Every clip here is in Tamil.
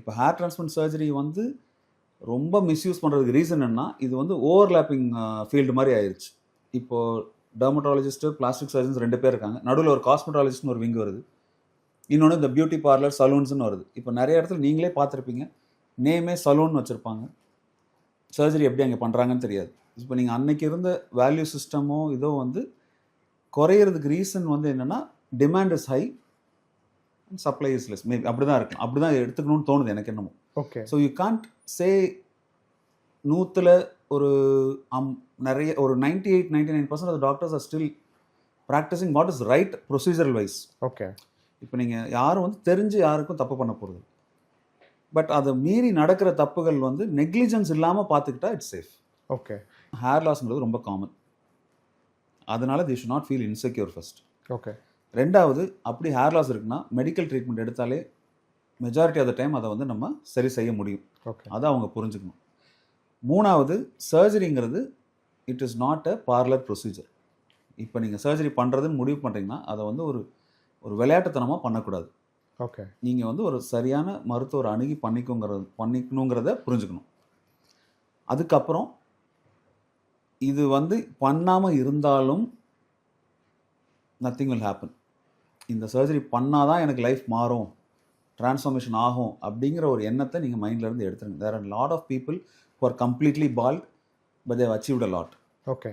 இப்போ ஹேர் டிரான்ஸ்பிளான்ட் சர்ஜரி வந்து ரொம்ப மிஸ்யூஸ் பண்ணுறதுக்கு ரீசன் என்ன, இது வந்து ஓவர்லேப்பிங் ஃபீல்டு மாதிரி ஆயிடுச்சு. இப்போது டெர்மட்டாலஜிஸ்ட்டு பிளாஸ்டிக் சர்ஜன்ஸ் 2 பேர் இருக்காங்க, நடுவில் ஒரு காஸ்மெட்டாலஜிஸ்ட்னு ஒரு விங் வருது, இன்னொன்று இந்த பியூட்டி பார்லர் சலூன்ஸ்னு வருது. இப்போ நிறைய இடத்துல நீங்களே பார்த்துருப்பீங்க, நேமே சலூன் வச்சுருப்பாங்க, சர்ஜரி எப்படி அங்கே பண்ணுறாங்கன்னு தெரியாது. இப்போ நீங்கள் அன்னைக்கு இருந்த வேல்யூ சிஸ்டமோ இதோ வந்து குறையிறதுக்கு ரீசன் வந்து என்னென்னா, demand is high, supply is less. Maybe அப்படி தான் இருக்கும், அப்படி தான் எடுத்துக்கணும்னு தோணுது எனக்கு என்னமோ. Okay. So you can't say 100ல் ஒரு நிறைய ஒரு 98-99% of doctors are still practising what is right procedural wise. Okay. இப்போ நீங்கள் யாரும் வந்து தெரிஞ்சு யாருக்கும் தப்பு பண்ண போகிறது, பட் அதை மீறி நடக்கிற தப்புகள் வந்து நெக்லிஜென்ஸ் இல்லாமல் பார்த்துக்கிட்டா இட்ஸ் சேஃப். ஓகே. ஹேர் லாஸ்ங்கிறது ரொம்ப காமன், அதனால they should not feel insecure first. Okay. ரெண்டாவது, அப்படி ஹேர் லாஸ் இருக்குன்னா மெடிக்கல் ட்ரீட்மெண்ட் எடுத்தாலே மெஜாரிட்டி ஆஃப் த டைம் அதை வந்து நம்ம சரி செய்ய முடியும். ஓகே. அதை அவங்க புரிஞ்சுக்கணும். மூணாவது, சர்ஜரிங்கிறது it is not a parlour procedure. இப்போ நீங்கள் சர்ஜரி பண்ணுறதுன்னு முடிவு பண்ணுறீங்கன்னா அதை வந்து ஒரு ஒரு விளையாட்டுத்தனமாக பண்ணக்கூடாது. ஓகே. நீங்கள் வந்து ஒரு சரியான மருத்துவர் அணுகி பண்ணிக்கணுங்கிறத புரிஞ்சுக்கணும். அதுக்கப்புறம் இது வந்து பண்ணாமல் இருந்தாலும் நத்திங் வில் ஹேப்பன். இந்த சர்ஜரி பண்ணால் தான் எனக்கு லைஃப் மாறும், ட்ரான்ஸ்ஃபார்மேஷன் ஆகும் அப்படிங்கிற ஒரு எண்ணத்தை நீங்கள் மைண்ட்லேருந்து எடுத்துருங்க. There are lot of people who are completely bald but they have achieved a lot. Okay.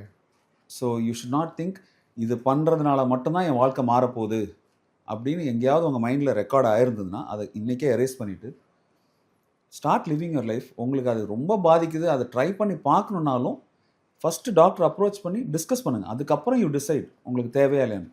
So you should not think இது பண்ணுறதுனால மட்டும்தான் என் வாழ்க்கை மாறப்போகுது அப்படின்னு எங்கேயாவது உங்கள் மைண்டில் ரெக்கார்ட் ஆயிருந்ததுன்னா அதை இன்றைக்கே எரேஸ் பண்ணிவிட்டு ஸ்டார்ட் லிவிங் யுவர் லைஃப். உங்களுக்கு அது ரொம்ப பாதிக்குது, அதை ட்ரை பண்ணி பார்க்கணுன்னாலும் ஃபஸ்ட்டு டாக்டர் அப்ரோச் பண்ணி டிஸ்கஸ் பண்ணுங்கள். அதுக்கப்புறம் யூ டிசைட் உங்களுக்கு தேவையா இல்லைன்னு.